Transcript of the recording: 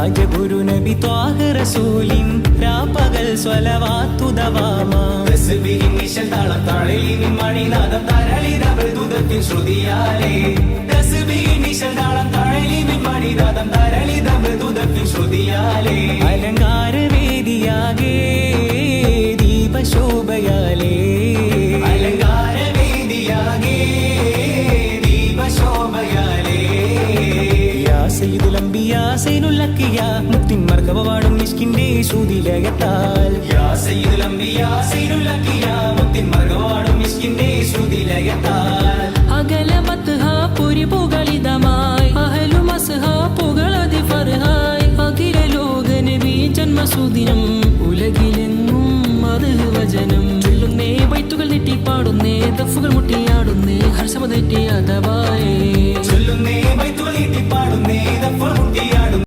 രാജഗുരു നബി ത്വാഹ റസൂലിൻ രാപ്പകൽ സ്വലവാത്തു ദവാമാ തസ്ബീഹിൻ നിശൽ താളം താളലിൻ മണിനാദം തരളിത മൃദുദത്തിൻ ശ്രുതിയാലേ തസ്ബീഹിൻ നിശൽ താളം താളലിൻ മണിനാദം തരളിത മൃദുദത്തിൻ ശ്രുതിയാലേ അലങ്കാര വേദിയാകെ ദീപശോഭയാലേ അലങ്കാര വേദിയാകെ ദീപശോഭയാലേ യാ സയ്യിദുൽ അംബിയാ സൈനുൽ അക്കിയാ മുത്തിൻ മർഹബ വാടും മിസ്കിന്റെ ശ്രുതിലയത്താൽ യാ സയ്യിദുൽ അംബിയാ സൈനുൽ അക്കിയാ മുത്തിൻ മർഹബ വാടും മിസ്കിന്റെ ശ്രുതിലയത്താൽ അകലമത്ഹ പുരി പുകളിതമായി അഹലു മസ്ഹ പുകളതി ഫർഹായ് അഖില ലോക നബി ജന്മസുദിനം ഉലകിലെങ്ങും മദ്ഹ് വചനം ചൊല്ലുന്നേ ബൈത്തുകൾ നീട്ടി പാടുന്നേ ദഫുകൾ മുട്ടിയാടുന്നേ ഹർഷമതേറ്റി അതവായേ ചൊല്ലുന്നേ ബൈത്തുകൾ നീട്ടി പാടുന്നേ ദഫുകൾ മുട്ടിയാടുന്നേ